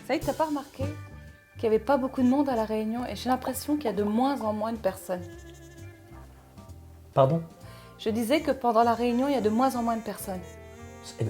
Saïd, t'as pas remarqué qu'il n'y avait pas beaucoup de monde à la réunion et j'ai l'impression qu'il y a de moins en moins de personnes. Pardon? Je disais que pendant la réunion, il y a de moins en moins de personnes.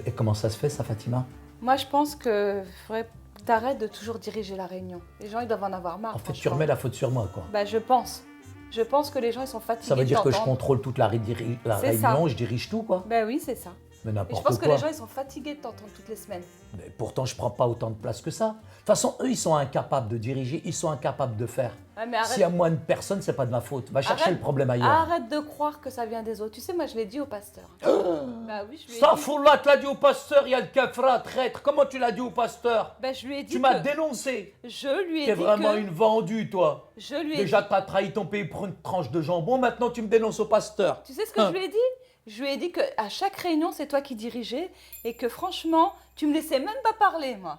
Et comment ça se fait, ça, Fatima? Moi, je pense qu'il faudrait que t'arrêtes de toujours diriger la réunion. Les gens, ils doivent en avoir marre. En fait, tu franchement. remets la faute sur moi, quoi. Bah, je pense. Je pense que les gens, ils sont fatigués. Ça veut dire que je d'entendre. contrôle toute la C'est ça. réunion, je dirige tout, quoi. Ben oui, c'est ça. Mais Et je n'importe pense que quoi. les gens, ils sont fatigués de t'entendre toutes les semaines. Mais pourtant, je prends pas autant de place que ça. De toute façon, eux, ils sont incapables de diriger, ils sont incapables de faire. Ah, mais arrête. S'il y a moins de personnes, c'est pas de ma faute. Va chercher Arrête. le problème ailleurs. Arrête de croire que ça vient des autres. Tu sais, moi, je l'ai dit au pasteur. Bah oui, je lui ai dit. Safoullah, tu l'as dit au pasteur, il y a le kafra, traître. Comment tu l'as dit au pasteur? Ben, je lui ai dit Tu m'as que... dénoncé. Je lui ai T'es dit vraiment que... une vendue, toi. Je lui ai Déjà, dit... t'as trahi ton pays pour une tranche de jambon, maintenant tu me dénonces au pasteur. Tu sais ce que je lui ai dit? Je lui ai dit qu'à chaque réunion, c'est toi qui dirigeais et que franchement, tu me laissais même pas parler, moi.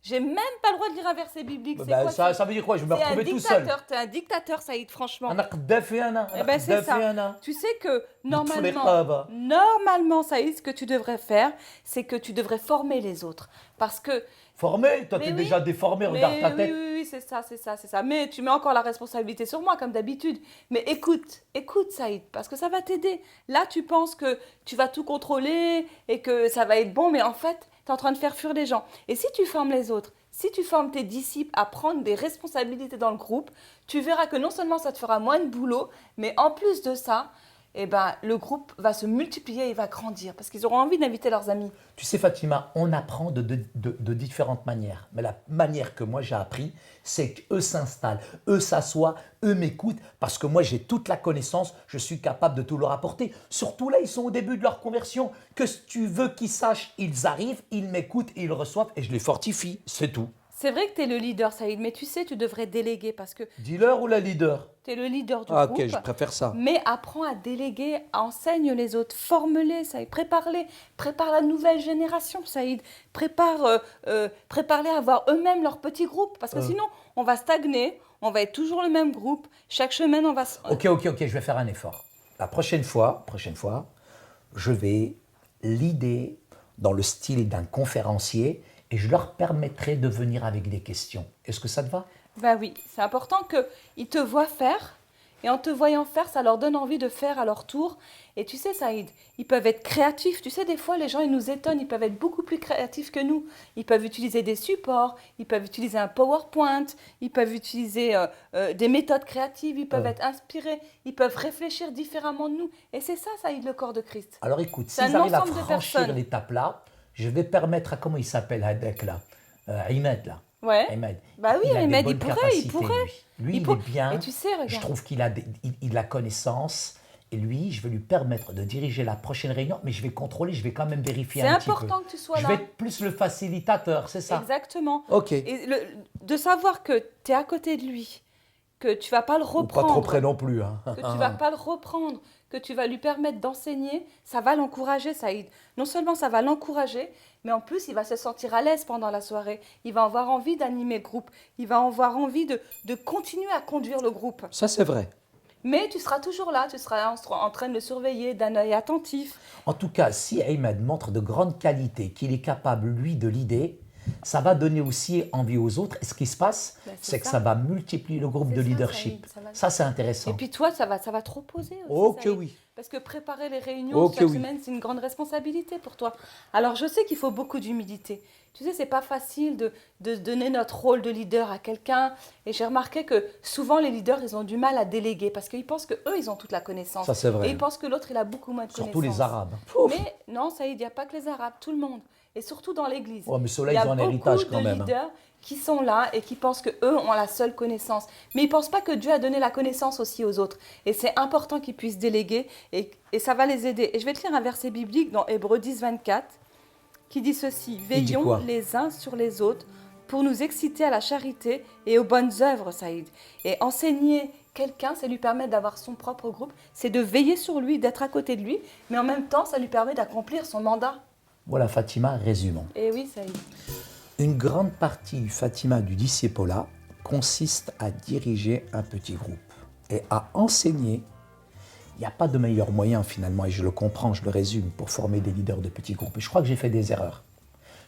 J'ai même pas le droit de lire un verset biblique. C'est quoi ça veut dire quoi? Je vais me T'es un retrouver tout seul. dictateur, t'es un dictateur, Saïd, franchement. أنا قدافي أنا. Eh ben, c'est ça. أنا. Tu sais que Tfouliqaba. normalement, Saïd, ce que tu devrais faire, c'est que tu devrais former les autres. Parce que... Formé? Toi, Mais t'es oui. déjà déformé, regarde Mais ta oui, tête. oui, c'est ça, c'est ça, c'est ça. Mais tu mets encore la responsabilité sur moi, comme d'habitude. Mais écoute, Saïd, parce que ça va t'aider. Là, tu penses que tu vas tout contrôler et que ça va être bon, mais en fait, tu es en train de faire fuir les gens. Et si tu formes les autres, si tu formes tes disciples à prendre des responsabilités dans le groupe, tu verras que non seulement ça te fera moins de boulot, mais en plus de ça, eh ben, le groupe va se multiplier et va grandir parce qu'ils auront envie d'inviter leurs amis. Tu sais, Fatima, on apprend de différentes manières. Mais la manière que moi j'ai appris, c'est qu'eux s'installent, eux s'assoient, eux m'écoutent, parce que moi j'ai toute la connaissance, je suis capable de tout leur apporter. Surtout là, ils sont au début de leur conversion. Que tu veux qu'ils sachent, ils arrivent, ils m'écoutent, ils reçoivent, et je les fortifie, c'est tout. C'est vrai que tu es le leader, Saïd, mais tu sais, tu devrais déléguer parce que Dealer ou la leader? tu es le leader du Ah, groupe. ok, je préfère ça. Mais apprends à déléguer, enseigne les autres, forme-les, Saïd, prépare-les, prépare la nouvelle génération, Saïd, prépare-les à avoir eux-mêmes leur petit groupe, parce que sinon, on va stagner, on va être toujours le même groupe, chaque semaine, on va... Ok, je vais faire un effort. La prochaine fois, je vais l'idée dans le style d'un conférencier et je leur permettrai de venir avec des questions. Est-ce que ça te va? Ben oui, c'est important qu'ils te voient faire, et en te voyant faire, ça leur donne envie de faire à leur tour. Et tu sais, Saïd, ils peuvent être créatifs. Tu sais, des fois, les gens, ils nous étonnent, ils peuvent être beaucoup plus créatifs que nous. Ils peuvent utiliser des supports, ils peuvent utiliser un PowerPoint, ils peuvent utiliser des méthodes créatives, ils peuvent être inspirés, ils peuvent réfléchir différemment de nous. Et c'est ça, Saïd, le corps de Christ. Alors écoute, C'est s'ils un arrivent à ensemble de franchir personnes. l'étape là, je vais permettre à, comment il s'appelle, Hadek là, Ahmed là. Ouais. Ahmed. Bah oui, Il a des Ahmed, bonnes il pourrait. capacités, Lui, Il il pour- est bien. Et tu sais, regarde. Je trouve qu'il a, il a la connaissance. Et lui, je vais lui permettre de diriger la prochaine réunion, mais je vais contrôler, je vais quand même vérifier C'est un petit peu. important que tu sois Je là. vais être plus le facilitateur, c'est ça? Exactement. Ok. Et de savoir que tu es à côté de lui, que tu vas pas le Ou pas reprendre, trop près non plus. Hein. que tu vas pas le reprendre, que tu vas lui permettre d'enseigner, ça va l'encourager, Saïd. Non seulement ça va l'encourager, mais en plus il va se sentir à l'aise pendant la soirée. Il va avoir envie d'animer le groupe. Il va avoir envie de continuer à conduire le groupe. Ça, c'est vrai. Mais tu seras toujours là, tu seras en train de le surveiller d'un œil attentif. En tout cas, si Ahmed montre de grandes qualités, qu'il est capable, lui, de l'idée, ça va donner aussi envie aux autres. Et ce qui se passe, Ben, c'est c'est que ça. ça va multiplier le groupe C'est de ça, leadership. ça va- Ça, c'est intéressant. Et puis toi, ça va te reposer aussi. Oh que Saïd. oui. Parce que préparer les réunions Oh que chaque oui. semaine, c'est une grande responsabilité pour toi. Alors je sais qu'il faut beaucoup d'humilité. Tu sais, c'est pas facile de donner notre rôle de leader à quelqu'un. Et j'ai remarqué que souvent les leaders, ils ont du mal à déléguer parce qu'ils pensent que eux, ils ont toute la connaissance. Ça, c'est vrai. Et ils pensent que l'autre, il a beaucoup moins de Surtout connaissances. les Arabes. Pouf. Mais non, Saïd, il n'y a pas que les Arabes, tout le monde. Et surtout dans l'Église. Ouais, mais ceux-là, Il y a ils ont un héritage beaucoup quand de même, hein. leaders qui sont là et qui pensent qu'eux ont la seule connaissance. Mais ils ne pensent pas que Dieu a donné la connaissance aussi aux autres. Et c'est important qu'ils puissent déléguer et ça va les aider. Et je vais te lire un verset biblique dans Hébreux 10, 24 qui dit ceci. dit Veillons quoi? les uns sur les autres pour nous exciter à la charité et aux bonnes œuvres, Saïd. Et enseigner quelqu'un, c'est lui permettre d'avoir son propre groupe, c'est de veiller sur lui, d'être à côté de lui, mais en même temps, ça lui permet d'accomplir son mandat. Voilà, Fatima, résumons. Et oui, Saïd. Une grande partie, Fatima, du discipolat consiste à diriger un petit groupe et à enseigner. Il n'y a pas de meilleur moyen finalement, et je le comprends, je le résume, pour former des leaders de petits groupes. Et je crois que j'ai fait des erreurs.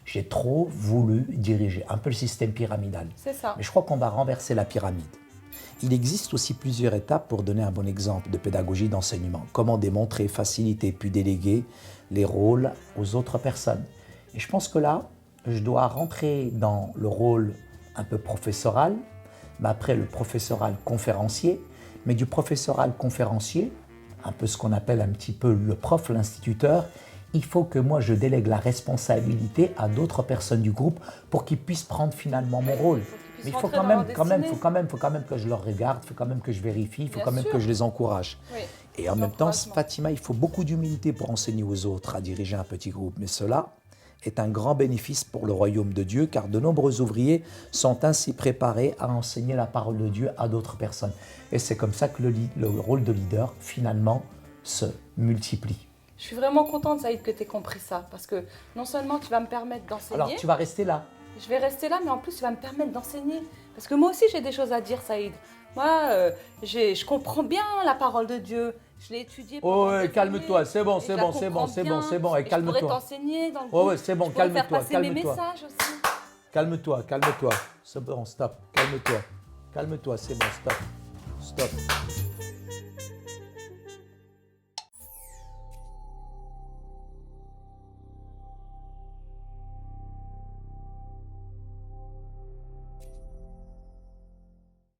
J'ai trop voulu diriger, un peu le système pyramidal. C'est ça. Mais je crois qu'on va renverser la pyramide. Il existe aussi plusieurs étapes pour donner un bon exemple de pédagogie d'enseignement. Comment démontrer, faciliter, puis déléguer les rôles aux autres personnes. Et je pense que là, je dois rentrer dans le rôle un peu professoral, mais après le professoral conférencier. Mais du professoral conférencier, un peu ce qu'on appelle un petit peu le prof, l'instituteur, il faut que moi je délègue la responsabilité à d'autres personnes du groupe pour qu'ils puissent prendre finalement mon rôle. Mais il faut quand même que je leur regarde, il faut quand même que je vérifie, il faut quand même que je les encourage. Oui. Et en même temps, Fatima, il faut beaucoup d'humilité pour enseigner aux autres à diriger un petit groupe. Mais cela est un grand bénéfice pour le royaume de Dieu, car de nombreux ouvriers sont ainsi préparés à enseigner la parole de Dieu à d'autres personnes. Et c'est comme ça que le rôle de leader, finalement, se multiplie. Je suis vraiment contente, Saïd, que tu aies compris ça. Parce que non seulement tu vas me permettre d'enseigner. Alors, tu vas rester là. Je vais rester là, mais en plus, tu vas me permettre d'enseigner. Parce que moi aussi, j'ai des choses à dire, Saïd. Moi, je comprends bien la parole de Dieu. Je l'ai étudiée. Oh, ouais, calme-toi, c'est bon, et calme-toi. Je pourrais t'enseigner dans le groupe. Ouais, c'est bon, je pourrais faire calme-toi, passer mes calme-toi. messages aussi. Calme-toi. C'est bon, stop. Calme-toi, c'est bon, stop.